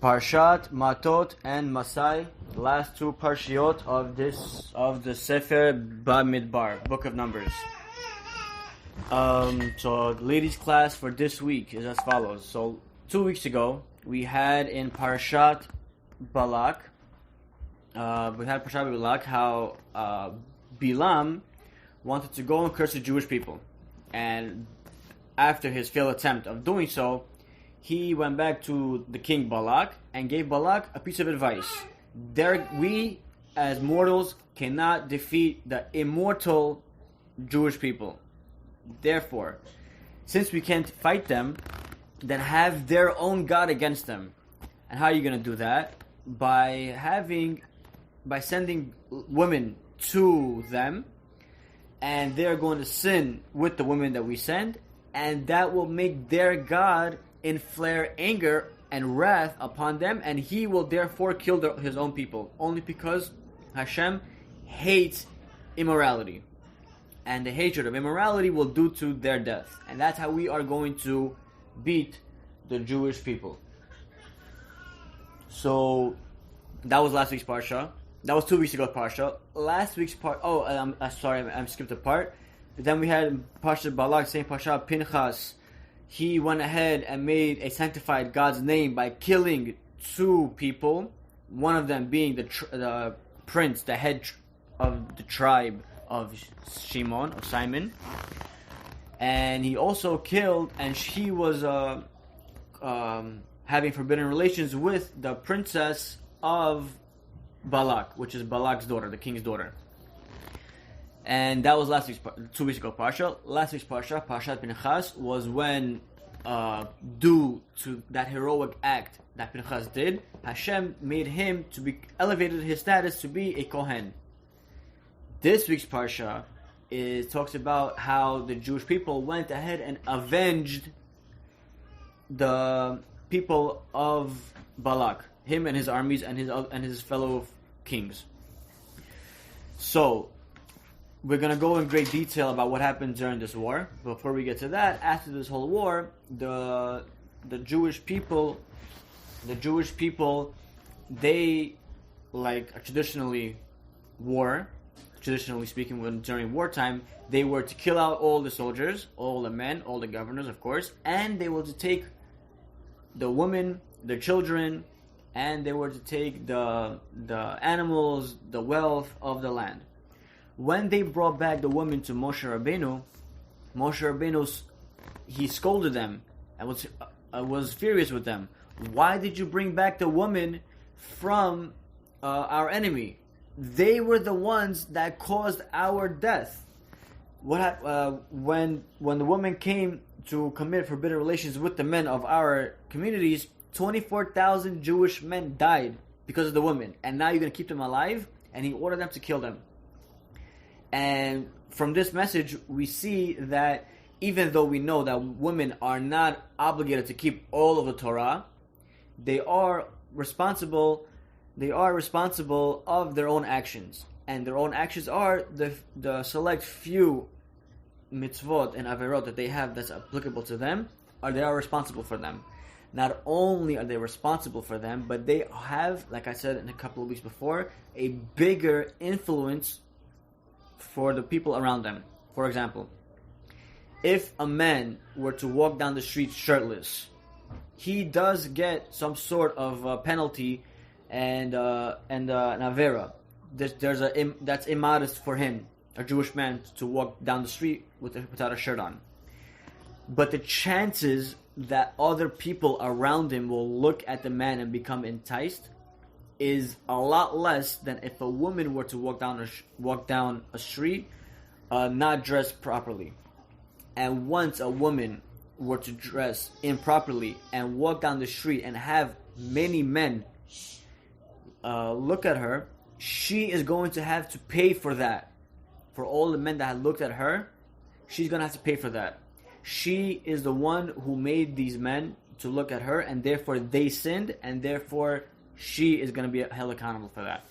Parshat, Matot, and Masai, the last two parshiot of the Sefer Bamidbar, Book of Numbers. So ladies' class for this week is as follows. So 2 weeks ago we had in Parshat Balak, how Bilam wanted to go and curse the Jewish people, and after his failed attempt of doing so, he went back to the king Balak and gave Balak a piece of advice. We, as mortals, cannot defeat the immortal Jewish people. Therefore, since we can't fight them, then have their own God against them. And how are you going to do that? By sending women to them, and they're going to sin with the women that we send, and that will make their God inflare anger and wrath upon them, and he will therefore kill his own people, only because Hashem hates immorality, and the hatred of immorality will do to their death. And that's how we are going to beat the Jewish people. So that was last week's parsha. That was 2 weeks ago parsha. Last week's part. I skipped a part. Then we had Parshat Balak, same parsha, Pinchas. He went ahead and made a sanctified God's name by killing two people, one of them being the prince, the head of the tribe of Simon. And he also killed, and she was having forbidden relations with the princess of Balak, which is Balak's daughter, the king's daughter. And that was 2 weeks ago parsha. Last week's parsha, Parshat Pinchas, was when, due to that heroic act that Pinchas did, Hashem made him elevated his status to be a Kohen. This week's parsha talks about how the Jewish people went ahead and avenged the people of Balak, him and his armies and his fellow kings. So we're going to go in great detail about what happened during this war. Before we get to that, after this whole war, the Jewish people, they, like traditionally speaking, during wartime, they were to kill out all the soldiers, all the men, all the governors, of course, and they were to take the women, the children, and they were to take the animals, the wealth of the land. When they brought back the women to Moshe Rabbeinu, he scolded them and was furious with them. Why did you bring back the women from our enemy? They were the ones that caused our death. When the women came to commit forbidden relations with the men of our communities, 24,000 Jewish men died because of the women. And now you're going to keep them alive? And he ordered them to kill them. And from this message, we see that even though we know that women are not obligated to keep all of the Torah, they are responsible of their own actions. And their own actions are the select few mitzvot and averot that they have that's applicable to them, they are responsible for them. Not only are they responsible for them, but they have, like I said in a couple of weeks before, a bigger influence for the people around them. For example, if a man were to walk down the street shirtless, he does get some sort of penalty and an avera. That's immodest for him, a Jewish man, to walk down the street without a shirt on. But the chances that other people around him will look at the man and become enticed is a lot less than if a woman were to walk down a street not dressed properly. And once a woman were to dress improperly and walk down the street and have many men look at her, she is going to have to pay for that. For all the men that had looked at her, she's going to have to pay for that. She is the one who made these men to look at her, and therefore they sinned, and therefore she is going to be held accountable for that.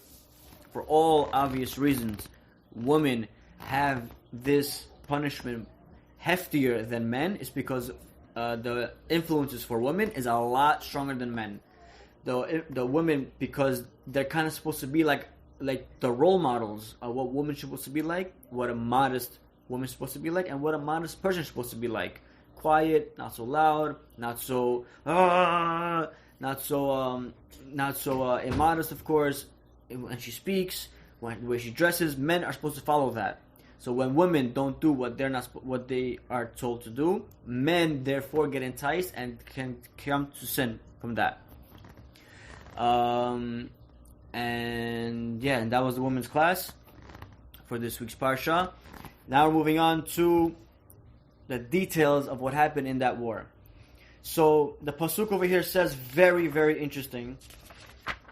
For all obvious reasons, women have this punishment heftier than men. It's because the influences for women is a lot stronger than men. the women, because they're kind of supposed to be like the role models of what women supposed to be like, what a modest woman is supposed to be like, and what a modest person is supposed to be like. Quiet, not so loud, not so immodest, of course. When she speaks, the way she dresses, men are supposed to follow that. So when women don't do what they are told to do, men therefore get enticed and can come to sin from that. And that was the women's class for this week's Parsha. Now we're moving on to the details of what happened in that war. So the pasuk over here says very, very interesting.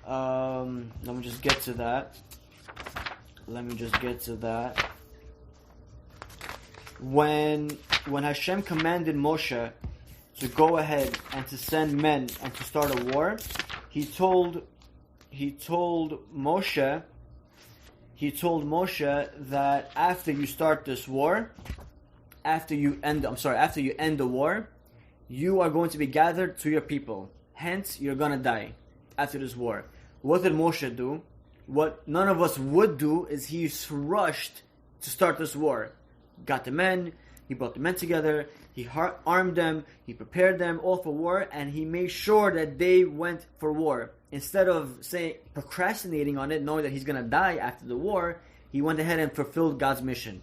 Let me just get to that. When Hashem commanded Moshe to go ahead and to send men and to start a war, he told Moshe that after you start this war, after you end the war, you are going to be gathered to your people. Hence, you're going to die after this war. What did Moshe do? What none of us would do is he rushed to start this war. Got the men, he brought the men together, he armed them, he prepared them all for war, and he made sure that they went for war. Instead of procrastinating on it, knowing that he's going to die after the war, he went ahead and fulfilled God's mission.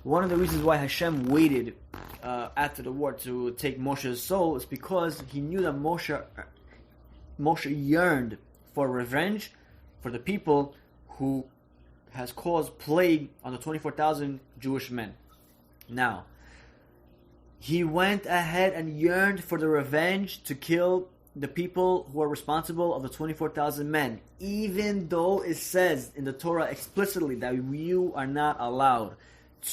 One of the reasons why Hashem waited after the war to take Moshe's soul is because he knew that Moshe yearned for revenge for the people who has caused plague on the 24,000 Jewish men. Now, he went ahead and yearned for the revenge to kill the people who are responsible of the 24,000 men, even though it says in the Torah explicitly that you are not allowed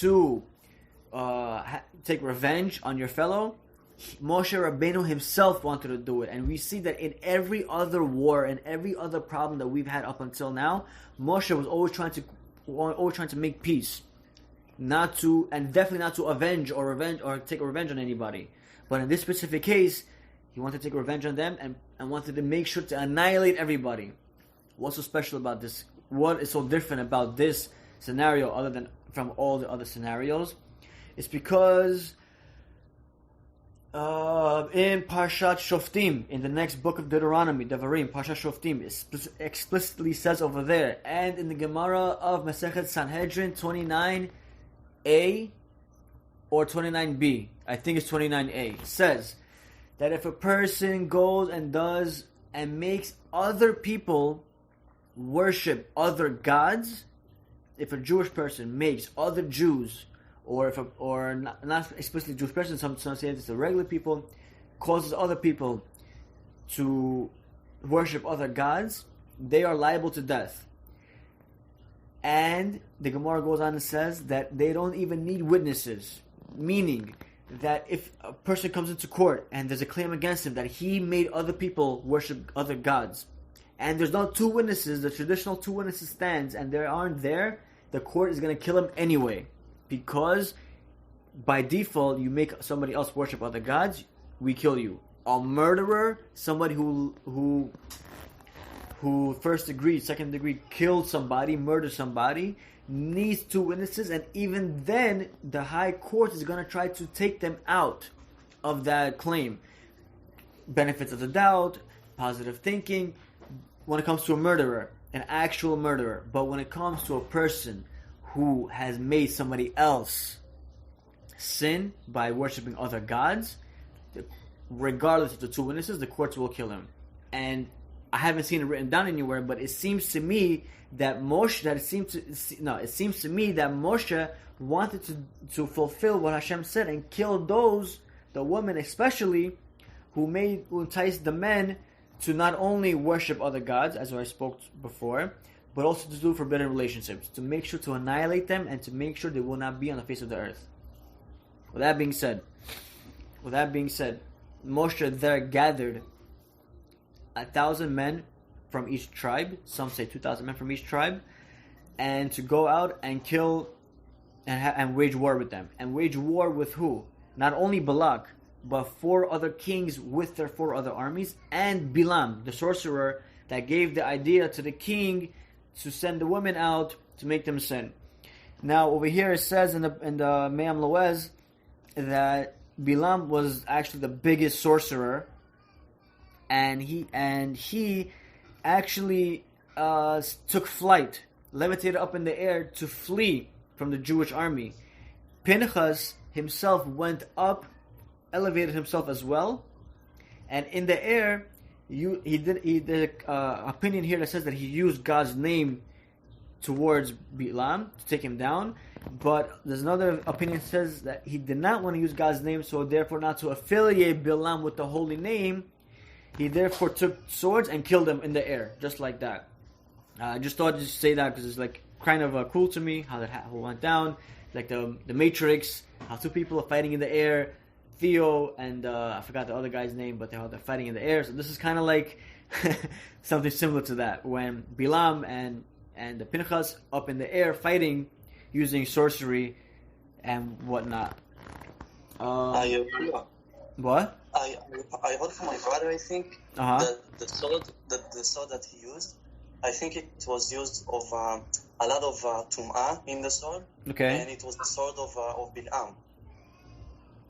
to take revenge on your fellow. Moshe Rabbeinu himself wanted to do it, and we see that in every other war and every other problem that we've had up until now, Moshe was always trying to make peace, definitely not to avenge or take revenge on anybody. But in this specific case, he wanted to take revenge on them and wanted to make sure to annihilate everybody. What's so special about this? What is so different about this scenario other than from all the other scenarios? It's because in Parshat Shoftim, in the next book of Deuteronomy, Devarim, Parshat Shoftim, it explicitly says over there, and in the Gemara of Masechet Sanhedrin 29a or 29b, I think it's 29a, says that if a person goes and makes other people worship other gods, if a Jewish person makes other Jews, or not explicitly Jewish person, some say it's the regular people, causes other people to worship other gods, they are liable to death. And the Gemara goes on and says that they don't even need witnesses, meaning that if a person comes into court and there's a claim against him that he made other people worship other gods, and there's not two witnesses, the traditional two witnesses stands, and they aren't there, the court is going to kill him anyway. Because by default, you make somebody else worship other gods, we kill you. A murderer, somebody who first degree, second degree killed somebody, murdered somebody, needs two witnesses, and even then, the high court is going to try to take them out of that claim. Benefits of the doubt, positive thinking, when it comes to a murderer, an actual murderer. But when it comes to a person who has made somebody else sin by worshiping other gods, regardless of the two witnesses, the courts will kill him. And I haven't seen it written down anywhere, but it seems to me that Moshe wanted to fulfill what Hashem said and kill the women especially, who enticed the men to not only worship other gods, as I spoke before, but also to do forbidden relationships, to make sure to annihilate them and to make sure they will not be on the face of the earth. With that being said, Moshe there gathered 1,000 men from each tribe, some say 2,000 men from each tribe, and to go out and kill and wage war with them. And wage war with who? Not only Balak, but 4 other kings with their 4 other armies, and Bilam, the sorcerer that gave the idea to the king to send the women out to make them sin. Now over here it says in the Me'am Loez that Bilam was actually the biggest sorcerer, and he actually took flight, levitated up in the air to flee from the Jewish army. Pinchas himself went up, elevated himself as well, and in the air, he did opinion here that says that he used God's name towards Bilam to take him down, but there's another opinion that says that he did not want to use God's name, so therefore not to affiliate Bilam with the holy name, he therefore took swords and killed them in the air, just like that. I just thought to say that because it's like kind of cool to me how that went down, like the Matrix, how 2 people are fighting in the air, Theo and I forgot the other guy's name, but they're fighting in the air. So this is kind of like something similar to that, when Bilam and the Pinchas up in the air fighting using sorcery and whatnot. What? I heard from my brother, I think, that the sword that he used, I think it was used of a lot of tum'ah in the sword. Okay. And it was the sword of Bilam.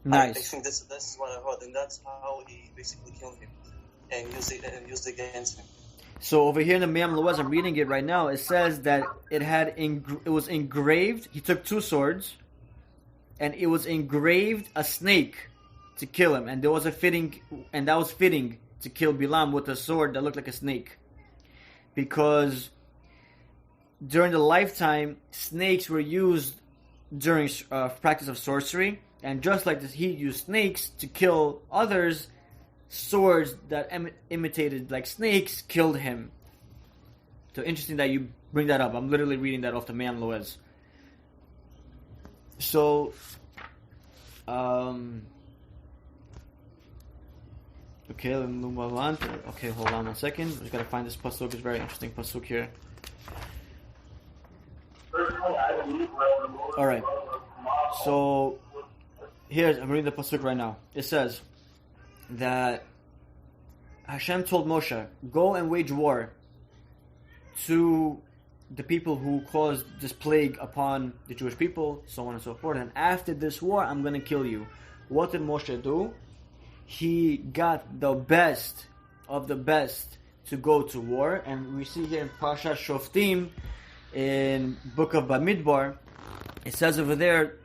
Nice. I think this is what I heard, and that's how he basically killed him and used it against him. So over here in the Me'am Loez, I'm reading it right now. It says that it was engraved. He took 2 swords, and it was engraved a snake to kill him, and that was fitting to kill Bilam with a sword that looked like a snake, because during the lifetime, snakes were used during practice of sorcery, and just like this, he used snakes to kill others. Swords that imitated like snakes killed him. So interesting that you bring that up. I'm literally reading that off the Me'am Loez. So, okay, let me move on. Okay, hold on 1 second. I just gotta find this pasuk. It's a very interesting pasuk here. All right. So I'm reading the pasuk right now. It says that Hashem told Moshe, go and wage war to the people who caused this plague upon the Jewish people, so on and so forth. And after this war, I'm going to kill you. What did Moshe do? He got the best of the best to go to war. And we see here in Parshat Shoftim, in book of Bamidbar, it says over there,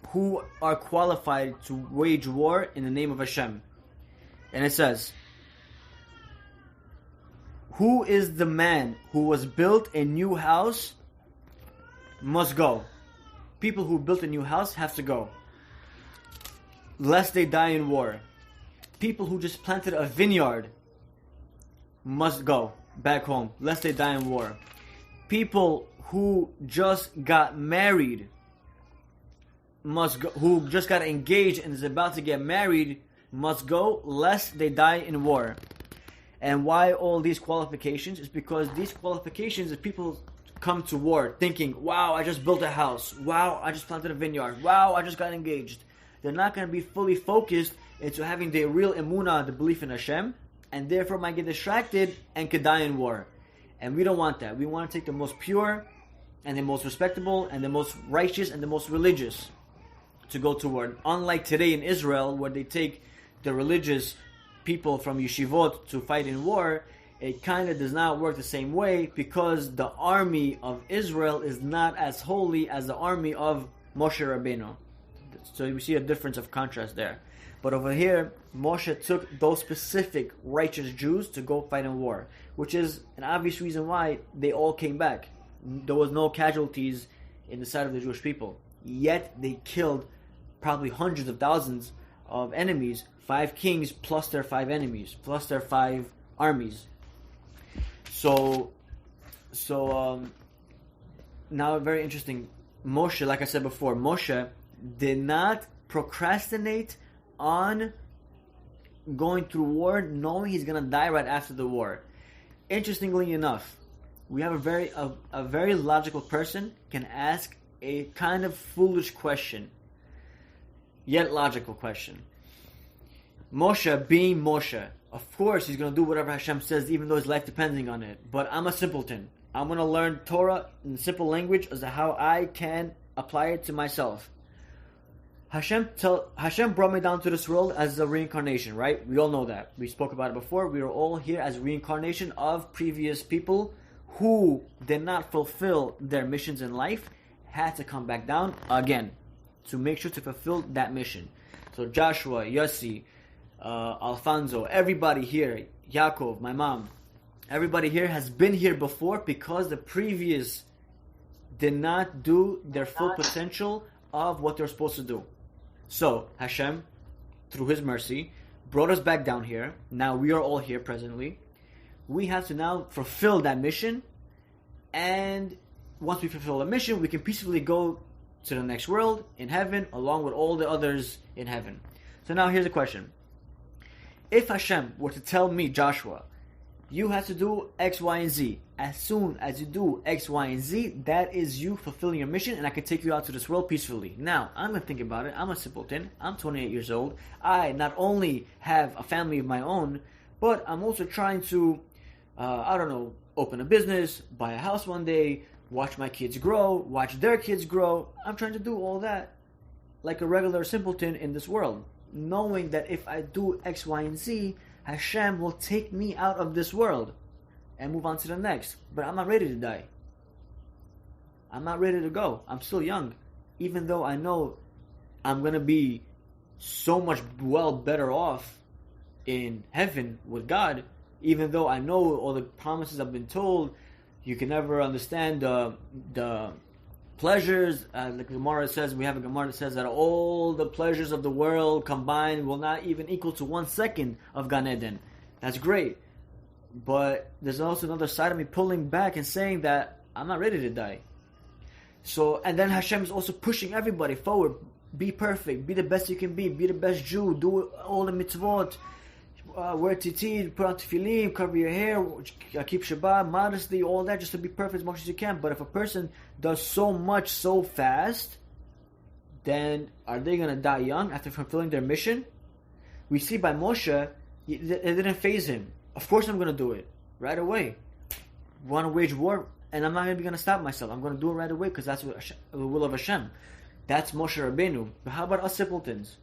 who are qualified to wage war in the name of Hashem. And it says, who is the man who was built a new house must go. People who built a new house have to go, lest they die in war. People who just planted a vineyard must go back home, lest they die in war. People who just got married must go, who just got engaged and is about to get married must go, lest they die in war. And why all these qualifications? Is because these qualifications, if people come to war thinking, wow, I just built a house, wow, I just planted a vineyard, wow, I just got engaged, they're not going to be fully focused into having the real emunah, the belief in Hashem, and therefore might get distracted and could die in war. And we don't want that. We want to take the most pure and the most respectable and the most righteous and the most religious to go to war. Unlike today in Israel, where they take the religious people from yeshivot to fight in war, it kind of does not work the same way, because the army of Israel is not as holy as the army of Moshe Rabbeinu. So we see a difference of contrast there. But over here, Moshe took those specific righteous Jews to go fight in war, which is an obvious reason why they all came back. There was no casualties in the side of the Jewish people. Yet they killed probably hundreds of thousands of enemies, 5 kings plus their 5 enemies, plus their 5 armies. So now very interesting. Moshe, like I said before, Moshe did not procrastinate on going through war, knowing he's going to die right after the war. Interestingly enough, we have a very logical person can ask a kind of foolish question, yet logical question. Moshe being Moshe, of course he's going to do whatever Hashem says, even though his life depending on it. But I'm a simpleton. I'm going to learn Torah in simple language as to how I can apply it to myself. Hashem brought me down to this world as a reincarnation, right? We all know that. We spoke about it before. We are all here as reincarnation of previous people who did not fulfill their missions in life, had to come back down again to make sure to fulfill that mission. So Joshua, Yossi, Alfonso, everybody here, Yaakov, my mom, everybody here has been here before because the previous did not do their full potential of what they're supposed to do. So Hashem, through His mercy, brought us back down here. Now we are all here presently. We have to now fulfill that mission, and once we fulfill the mission, we can peacefully go to the next world in heaven along with all the others in heaven. So now here's a question. If Hashem were to tell me, Joshua, you have to do X, Y, and Z. As soon as you do X, Y, and Z, that is you fulfilling your mission, and I can take you out to this world peacefully. Now, I'm going to think about it. I'm a simpleton. I'm 28 years old. I not only have a family of my own, but I'm also trying to, open a business, buy a house one day, watch my kids grow, watch their kids grow. I'm trying to do all that like a regular simpleton in this world, knowing that if I do X, Y, and Z, Hashem will take me out of this world and move on to the next. But I'm not ready to die. I'm not ready to go. I'm still young. Even though I know I'm going to be so much better off in heaven with God, even though I know all the promises I've been told, you can never understand the pleasures. Like the Gemara says, we have a Gemara that says that all the pleasures of the world combined will not even equal to 1 second of Gan Eden. That's great. But there's also another side of me pulling back and saying that I'm not ready to die. So, and then Hashem is also pushing everybody forward. Be perfect. Be the best you can be. Be the best Jew. Do all the mitzvot. Wear tzitzit, put on tefillin, cover your hair, keep Shabbat, modesty, all that, just to be perfect as much as you can. But if a person does so much so fast, then are they going to die young after fulfilling their mission? We see by Moshe, it didn't faze him. Of course I'm going to do it right away. Want to wage war, and I'm not going to stop myself. I'm going to do it right away because that's what the will of Hashem. That's Moshe Rabbeinu. But how about us simpletons?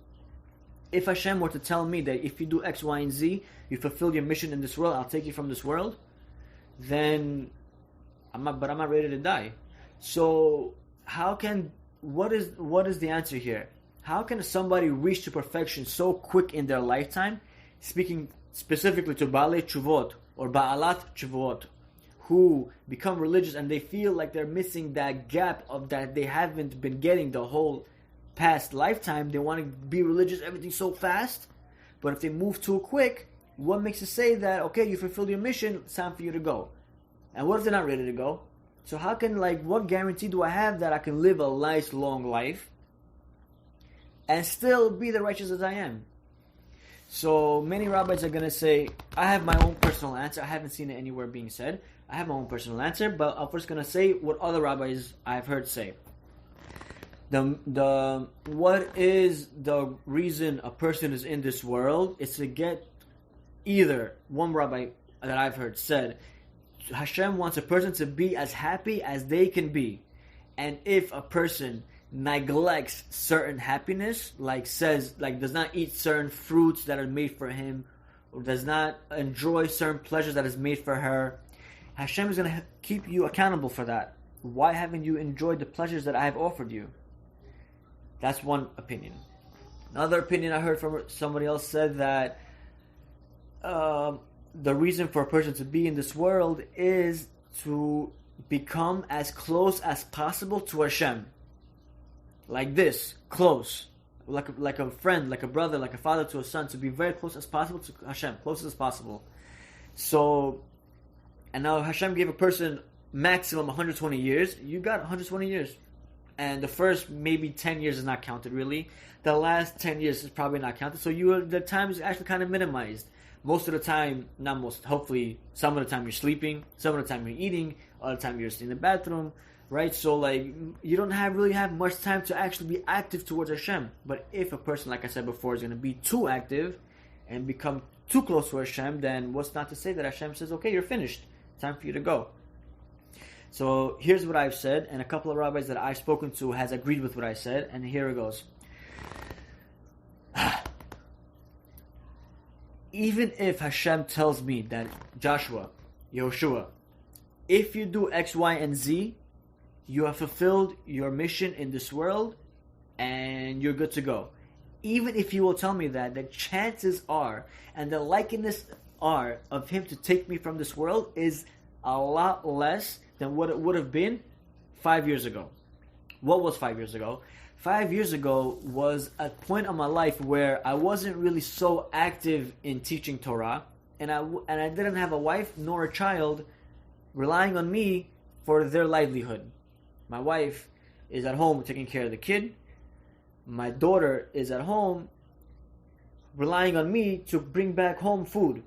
If Hashem were to tell me that if you do X, Y, and Z, you fulfill your mission in this world, I'll take you from this world, then I'm not ready to die. So what is the answer here? How can somebody reach to perfection so quick in their lifetime? Speaking specifically to Baalei Tshuvot or Baalat Tshuvot, who become religious and they feel like they're missing that gap of that they haven't been getting the whole past lifetime. They want to be religious, everything so fast, but if they move too quick, what makes it say that, okay, you fulfilled your mission, it's time for you to go? And what if they're not ready to go? So how can, what guarantee do I have that I can live a nice long life and still be the righteous as I am? So many rabbis are going to say, I have my own personal answer. I haven't seen it anywhere being said. I have my own personal answer, but I'm first going to say what other rabbis I've heard say. What is the reason a person is in this world is to get, either one rabbi that I've heard said, Hashem wants a person to be as happy as they can be, and if a person neglects certain happiness, does not eat certain fruits that are made for him, or does not enjoy certain pleasures that is made for her, Hashem is going to keep you accountable for that. Why haven't you enjoyed the pleasures that I have offered you? That's one opinion. Another opinion I heard from somebody else said that the reason for a person to be in this world is to become as close as possible to Hashem. Like this, close. Like a friend, like a brother, like a father to a son, to be very close as possible to Hashem, close as possible. So, and now Hashem gave a person maximum 120 years. You got 120 years. And the first maybe 10 years is not counted really. The last 10 years is probably not counted. So the time is actually kind of minimized. Most of the time, not most, hopefully some of the time you're sleeping, some of the time you're eating, other time you're in the bathroom, right? So you don't really have much time to actually be active towards Hashem. But if a person, like I said before, is going to be too active, and become too close to Hashem, then what's not to say that Hashem says, okay, you're finished. Time for you to go. So here's what I've said, and a couple of rabbis that I've spoken to has agreed with what I said, and here it goes. Even if Hashem tells me that Joshua, Yehoshua, if you do X, Y, and Z, you have fulfilled your mission in this world, and you're good to go. Even if you will tell me that, the chances are, and the likeliness are of him to take me from this world is a lot less than what it would have been 5 years ago. What was 5 years ago? 5 years ago was a point of my life where I wasn't really so active in teaching Torah, and I didn't have a wife nor a child relying on me for their livelihood. My wife is at home taking care of the kid. My daughter is at home relying on me to bring back home food.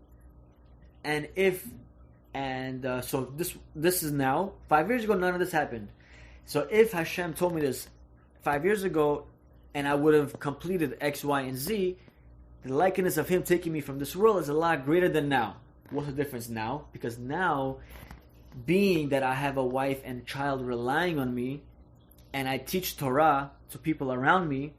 So this is now. 5 years ago, none of this happened. So if Hashem told me this 5 years ago, and I would have completed X, Y, and Z, the likeness of him taking me from this world is a lot greater than now. What's the difference now? Because now, being that I have a wife and child relying on me, and I teach Torah to people around me,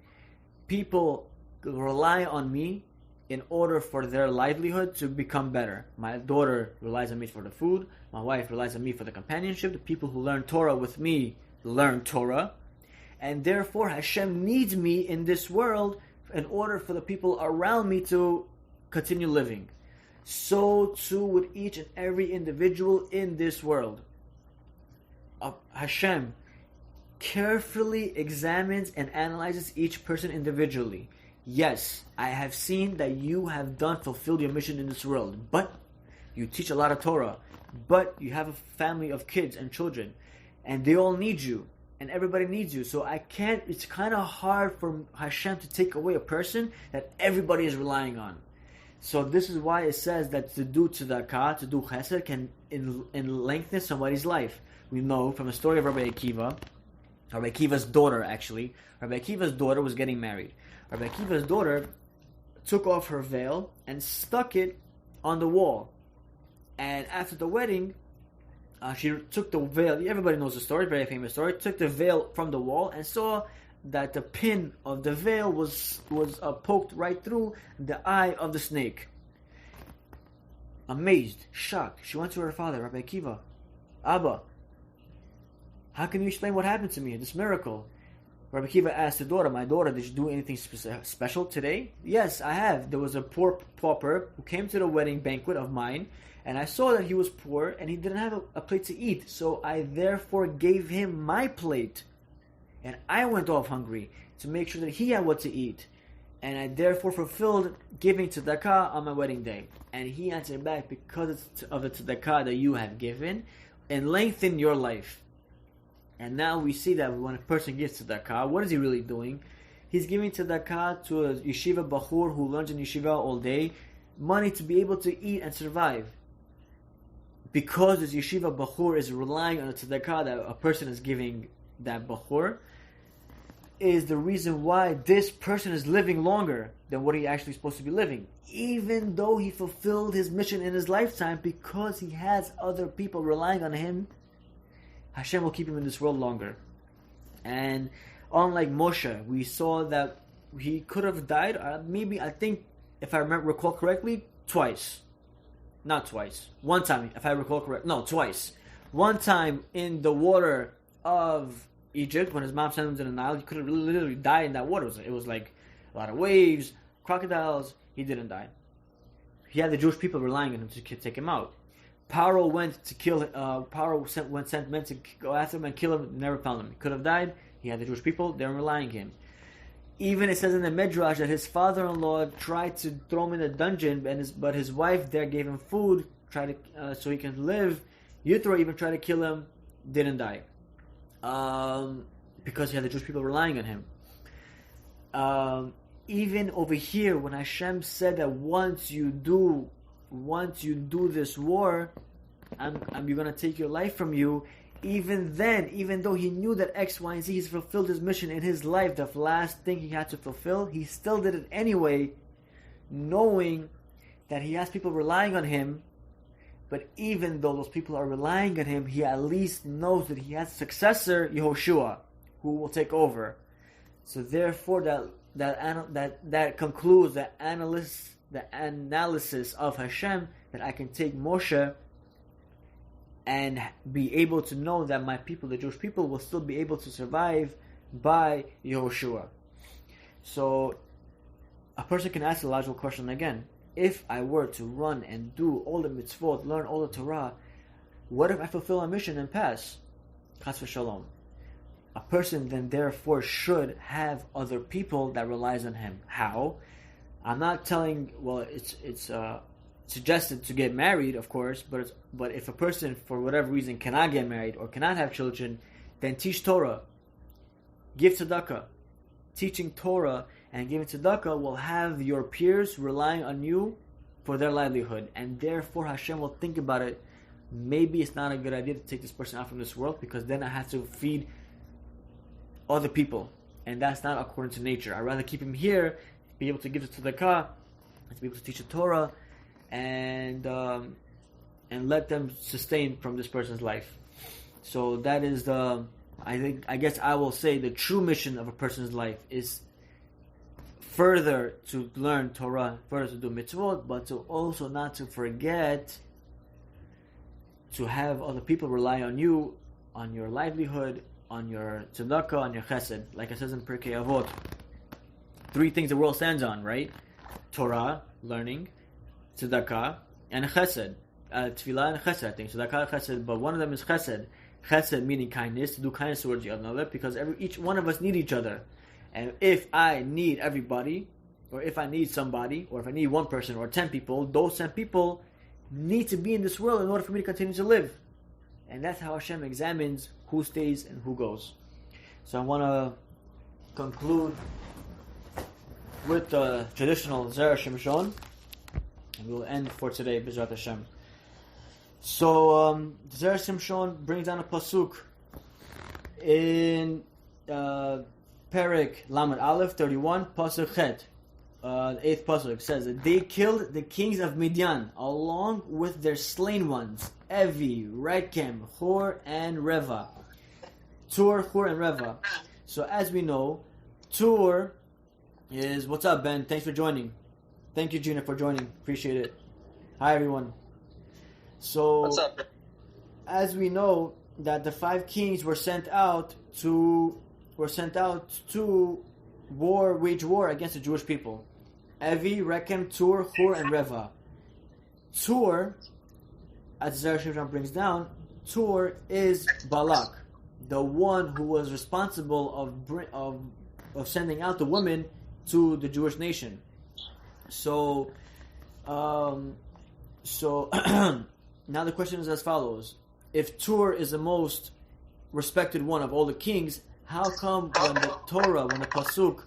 people rely on me in order for their livelihood to become better. My daughter relies on me for the food. My wife relies on me for the companionship. The people who learn Torah with me learn Torah. And therefore Hashem needs me in this world in order for the people around me to continue living. So too with each and every individual in this world. Hashem carefully examines and analyzes each person individually. Yes, I have seen that you have fulfilled your mission in this world, but you teach a lot of Torah, but you have a family of kids and children, and they all need you, and everybody needs you. So it's kind of hard for Hashem to take away a person that everybody is relying on. So this is why it says that to do tzedakah, to do chesed, can lengthen somebody's life. We know from the story of Rabbi Akiva's daughter actually. Rabbi Akiva's daughter was getting married. Rabbi Akiva's daughter took off her veil and stuck it on the wall. And after the wedding, she took the veil. Everybody knows the story, very famous story. Took the veil from the wall and saw that the pin of the veil was poked right through the eye of the snake. Amazed, shocked, she went to her father, Rabbi Akiva. Abba, how can you explain what happened to me, this miracle? Rabbi Akiva asked the daughter, my daughter, did you do anything special today? Yes, I have. There was a poor pauper who came to the wedding banquet of mine, and I saw that he was poor and he didn't have a plate to eat. So I therefore gave him my plate. And I went off hungry to make sure that he had what to eat. And I therefore fulfilled giving tzedakah on my wedding day. And he answered back, because of the tzedakah that you have given, and lengthen your life. And now we see that when a person gives tzedakah, what is he really doing? He's giving tzedakah to a yeshiva bachur who learns in yeshiva all day, money to be able to eat and survive. Because this yeshiva bachur is relying on the tzedakah that a person is giving that bachur, is the reason why this person is living longer than what he actually supposed to be living. Even though he fulfilled his mission in his lifetime, because he has other people relying on him, Hashem will keep him in this world longer. And unlike Moshe, we saw that he could have died, maybe, I think, if I recall correctly, twice. Not twice. One time, if I recall correctly. No, twice. One time in the water of Egypt, when his mom sent him to the Nile, he could have literally died in that water. It was like a lot of waves, crocodiles. He didn't die. He had the Jewish people relying on him to take him out. Paro went to kill. Sent men to go after him and kill him. Never found him. He could have died. He had the Jewish people. They were relying on him. Even it says in the Midrash that his father-in-law tried to throw him in a dungeon, but his wife there gave him food, so he can live. Yitro even tried to kill him, didn't die, because he had the Jewish people relying on him. Even over here, when Hashem said that once you do this war, I'm gonna take your life from you. Even then, even though he knew that X, Y, and Z, he's fulfilled his mission in his life, the last thing he had to fulfill, he still did it anyway knowing that he has people relying on him, but even though those people are relying on him, he at least knows that he has a successor, Yehoshua, who will take over. So therefore, that concludes the analysis of Hashem, that I can take Moshe and be able to know that my people, the Jewish people, will still be able to survive by Yehoshua. So a person can ask the logical question again: if I were to run and do all the mitzvot, learn all the Torah, what if I fulfill a mission and pass? Chas v'shalom. A person then therefore should have other people that relies on him. How? I'm not telling. Well, it's suggested to get married, of course, but if a person for whatever reason cannot get married or cannot have children, then teach Torah, give tzedakah. Teaching Torah and giving tzedakah will have your peers relying on you for their livelihood, and therefore Hashem will think about it. Maybe it's not a good idea to take this person out from this world, because then I have to feed other people, and that's not according to nature. I'd rather keep him here, be able to give the tzedakah, and to be able to teach the Torah, and let them sustain from this person's life. So that is I guess I will say the true mission of a person's life is further to learn Torah, further to do mitzvot, but to also not to forget to have other people rely on you, on your livelihood, on your tzedakah, on your chesed. Like it says in Pirkei Avot, 3 things the world stands on, right? Torah, learning, tzedakah, and chesed. Tefillah and chesed, I think. Tzedakah and chesed, but one of them is chesed. Chesed meaning kindness, to do kindness towards the other, because each one of us need each other. And if I need everybody, or if I need somebody, or if I need one person or 10 people, those 10 people need to be in this world in order for me to continue to live. And that's how Hashem examines who stays and who goes. So I want to conclude with the traditional Zera Shimshon, and we'll end for today, B'ezrat Hashem. So Zera Shimshon brings down a pasuk in Perek Lamed Aleph 31, pasuk Chet. The 8th pasuk says that they killed the kings of Midian along with their slain ones, Evi, Rekem, Hor, and Reva. Tur, Hor, and Reva. So as we know, Tur is... What's up, Ben? Thanks for joining. Thank you, Gina, for joining. Appreciate it. Hi, everyone. So, what's up? As we know, that the 5 kings were sent out to wage war against the Jewish people. Evi, Rekem, Tur, Hor, and Reva. Tur, as Zera Shimshon brings down, Tur is Balak, the one who was responsible of sending out the women to the Jewish nation. So now the question is as follows: if Tur is the most respected one of all the kings, how come when the Torah, when the pasuk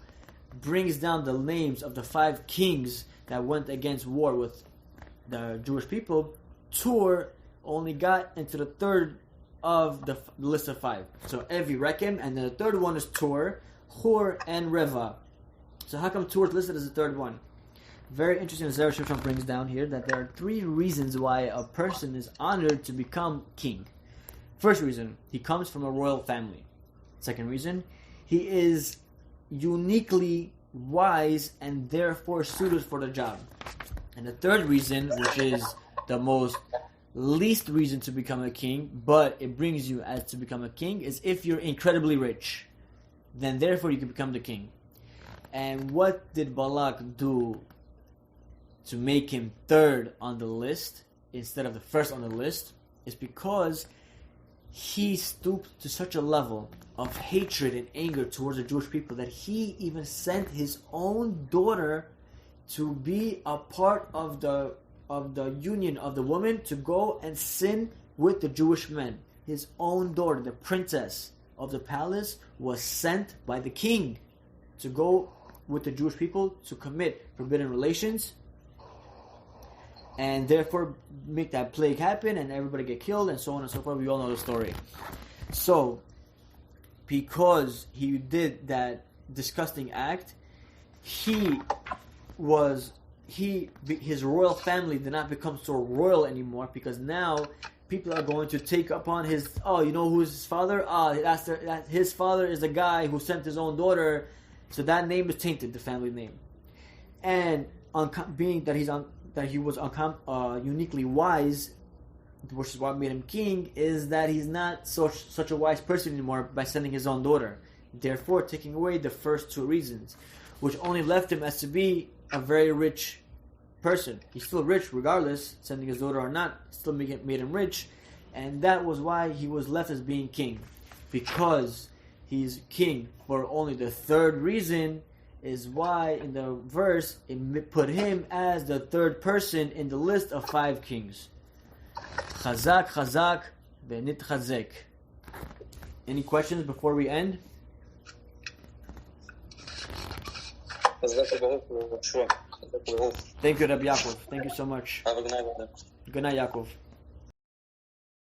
brings down the names of the 5 kings that went against war with the Jewish people, Tur only got into the 3rd of the list of 5? So Evi, Rekem, and then the 3rd one is Tur, Hor, and Reva. So how come Tur is listed as the 3rd one? Very interesting. Zera Shimshon brings down here that there are 3 reasons why a person is honored to become king. First reason, he comes from a royal family. Second reason, he is uniquely wise and therefore suited for the job. And the third reason, which is the most least reason to become a king, but it brings you as to become a king, is if you're incredibly rich. Then therefore you can become the king. And what did Balak do to make him 3rd on the list instead of the 1st on the list? Is because he stooped to such a level of hatred and anger towards the Jewish people that he even sent his own daughter to be a part of the union of the woman to go and sin with the Jewish men. His own daughter, the princess of the palace, was sent by the king to go with the Jewish people to commit forbidden relations, and therefore make that plague happen and everybody get killed and so on and so forth. We all know the story. So, because he did that disgusting act, he was his royal family did not become so royal anymore, because now people are going to take upon his, you know who's his father? His father is a guy who sent his own daughter, so that name is tainted, the family name. And being that he was uniquely wise, which is what made him king, is that he's not such a wise person anymore by sending his own daughter. Therefore, taking away the first two reasons, which only left him as to be a very rich person. He's still rich regardless, sending his daughter or not, still made him rich, and that was why he was left as being king. Because he's king for only the third reason is why in the verse it put him as the third person in the list of 5 kings. Chazak, Chazak, Benit Chazek. Any questions before we end? Thank you, Rabbi Yaakov. Thank you so much. Have a good night, brother. Good night, Yaakov.